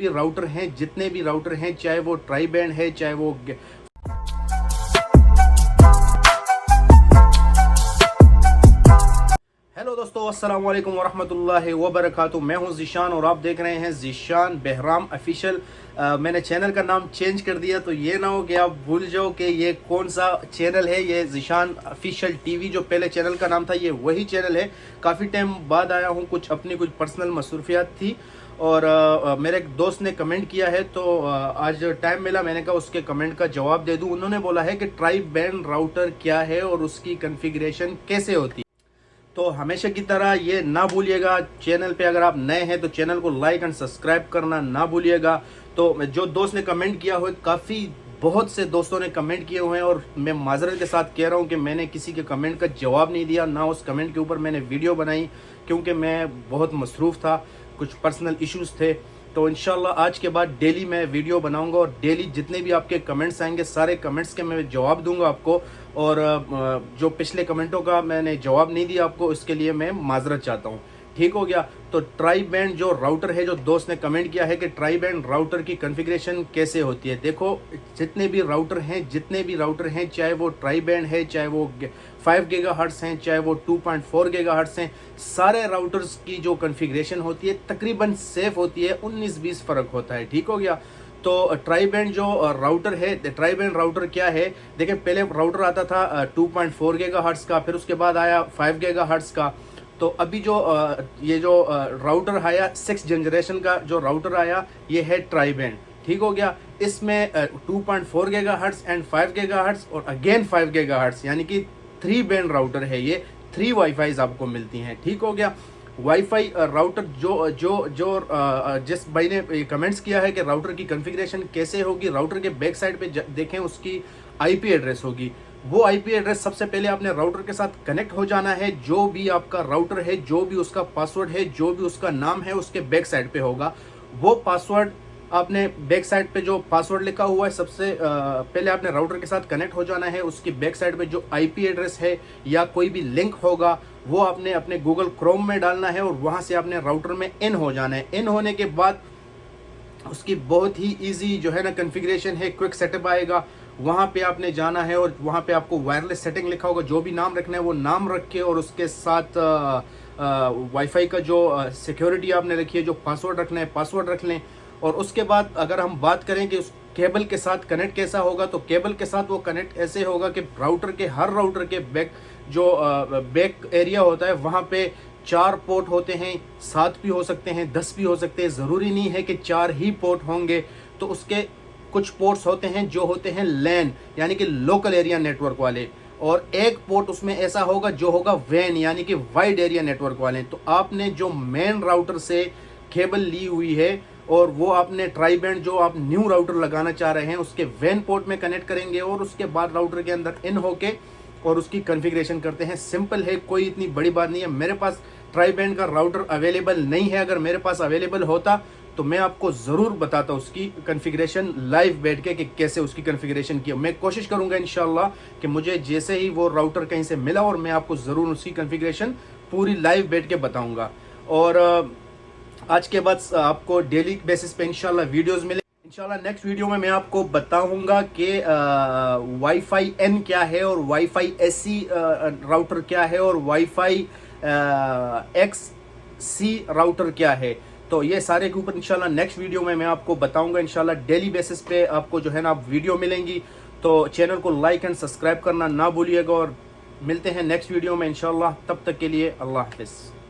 भी राउटर हैं, जितने भी राउटर हैं, चाहे वो ट्राई बैंड है, चाहे वो हेलो दोस्तों, अस्सलाम वालेकुम वरहमतुल्लाहि वबरकातुहू। मैं हूं ज़ीशान और आप देख रहे हैं ज़ीशान बहराम ऑफिशियल। मैंने चैनल का नाम चेंज कर दिया, तो ये ना हो कि आप भूल जाओ कि ये कौन सा चैनल है। ये ज़ीशान ऑफिशियल टीवी जो पहले चैनल का नाम था, ये वही चैनल है। काफ़ी टाइम बाद आया हूँ, कुछ अपनी कुछ पर्सनल मसरूफियात थी और मेरे एक दोस्त ने कमेंट किया है, तो आज टाइम मिला, मैंने कहा उसके कमेंट का जवाब दे दूँ। उन्होंने बोला है कि ट्राई बैंड राउटर क्या है और उसकी कन्फिगरेशन कैसे होती है। तो हमेशा की तरह ये ना भूलिएगा, चैनल पे अगर आप नए हैं तो चैनल को लाइक एंड सब्सक्राइब करना ना भूलिएगा। तो जो दोस्त ने कमेंट किया हुआ, काफ़ी बहुत से दोस्तों ने कमेंट किए हुए हैं और मैं माजरत के साथ कह रहा हूँ कि मैंने किसी के कमेंट का जवाब नहीं दिया, ना उस कमेंट के ऊपर मैंने वीडियो बनाई, क्योंकि मैं बहुत मसरूफ़ था, कुछ पर्सनल इश्यूज़ थे। तो इंशाल्लाह आज के बाद डेली मैं वीडियो बनाऊंगा और डेली जितने भी आपके कमेंट्स आएंगे, सारे कमेंट्स के मैं जवाब दूंगा आपको। और जो पिछले कमेंटों का मैंने जवाब नहीं दिया आपको, इसके लिए मैं माजरत चाहता हूँ। ठीक हो गया। तो ट्राई बैंड जो राउटर है, जो दोस्त ने कमेंट किया है कि ट्राई बैंड राउटर की कॉन्फ़िगरेशन कैसे होती है। देखो, जितने भी राउटर हैं, चाहे वो ट्राई बैंड है, चाहे वो 5 गीगाहर्ट्ज़ हैं, चाहे वो 2.4 गीगाहर्ट्ज़ हैं, सारे राउटर्स की जो कॉन्फ़िगरेशन होती है तकरीबन सेफ होती है। 19-20 फ़र्क होता है। ठीक हो गया। तो ट्राई बैंड जो राउटर है, ट्राई बैंड राउटर क्या है, देखिए पहले राउटर आता था 2.4 गीगाहर्ट्ज़ का, फिर उसके बाद आया 5 गीगाहर्ट्ज़ का। तो अभी जो ये जो राउटर आया 6th जनरेशन का जो राउटर आया, ये है ट्राई बैंड। ठीक हो गया। इसमें 2.4 गीगाहर्ट्ज़ एंड 5 गीगाहर्ट्ज़ और अगेन 5 गीगाहर्ट्ज़, यानी कि 3 बैंड राउटर है ये। 3 वाईफाईज आपको मिलती हैं। ठीक हो गया। वाईफाई राउटर जिस भाई ने कमेंट्स किया है कि राउटर की कॉन्फ़िगरेशन कैसे होगी, राउटर के बैक साइड पे देखें, उसकी आईपी एड्रेस होगी। वो आईपी एड्रेस सबसे पहले आपने राउटर के साथ कनेक्ट हो जाना है। जो भी आपका राउटर है, जो भी उसका पासवर्ड है, जो भी उसका नाम है, उसके बैक साइड पे होगा। वो पासवर्ड आपने बैक साइड पे जो पासवर्ड लिखा हुआ है, सबसे पहले आपने राउटर के साथ कनेक्ट हो जाना है। उसकी बैक साइड पे जो आईपी एड्रेस है या कोई भी लिंक होगा, वो आपने अपने गूगल क्रोम में डालना है और वहां से आपने राउटर में इन हो जाना है। इन होने के बाद उसकी बहुत ही इजी जो है ना कॉन्फ़िगरेशन है, क्विक सेटअप आएगा। वहाँ पे आपने जाना है और वहाँ पे आपको वायरलेस सेटिंग लिखा होगा। जो भी नाम रखना है वो नाम रख के, और उसके साथ वाईफाई का जो सिक्योरिटी आपने रखी है, जो पासवर्ड रखना है पासवर्ड रख लें। और उसके बाद अगर हम बात करें कि उस केबल के साथ कनेक्ट कैसा होगा, तो केबल के साथ वो कनेक्ट ऐसे होगा कि हर राउटर के बैक एरिया होता है, वहाँ पे 4 पोर्ट होते हैं। 7 भी हो सकते हैं, 10 भी हो सकते हैं, ज़रूरी नहीं है कि 4 ही पोर्ट होंगे। तो उसके कुछ पोर्ट्स होते हैं जो होते हैं लैन, यानी कि लोकल एरिया नेटवर्क वाले, और एक पोर्ट उसमें ऐसा होगा जो होगा वैन, यानी कि वाइड एरिया नेटवर्क वाले। तो आपने जो मेन राउटर से केबल ली हुई है और वो आपने ट्राई बैंड जो आप न्यू राउटर लगाना चाह रहे हैं, उसके वैन पोर्ट में कनेक्ट करेंगे और उसके बाद राउटर के अंदर इन होके और उसकी कॉन्फ़िगरेशन करते हैं। सिंपल है, कोई इतनी बड़ी बात नहीं है। मेरे पास ट्राई बैंड का राउटर अवेलेबल नहीं है। अगर मेरे पास अवेलेबल होता तो मैं आपको ज़रूर बताता उसकी कॉन्फ़िगरेशन लाइव बैठ के कि कैसे उसकी कॉन्फ़िगरेशन की। मैं कोशिश करूंगा इंशाल्लाह कि मुझे जैसे ही वो राउटर कहीं से मिला और मैं आपको ज़रूर उसकी कॉन्फ़िगरेशन पूरी लाइव बैठ के बताऊंगा। और आज के बाद आपको डेली बेसिस पे इंशाल्लाह वीडियोज़ मिले। इंशाल्लाह नेक्स्ट वीडियो में मैं आपको बताऊंगा कि वाईफाई एन क्या है और वाईफाई एससी राउटर क्या है और वाईफाई एक्ससी राउटर क्या है। तो ये सारे के ऊपर इंशाल्लाह नेक्स्ट वीडियो में मैं आपको बताऊंगा। इंशाल्लाह डेली बेसिस पे आपको जो है ना वीडियो मिलेंगी। तो चैनल को लाइक एंड सब्सक्राइब करना ना भूलिएगा और मिलते हैं नेक्स्ट वीडियो में इंशाल्लाह। तब तक के लिए अल्लाह हाफिज़।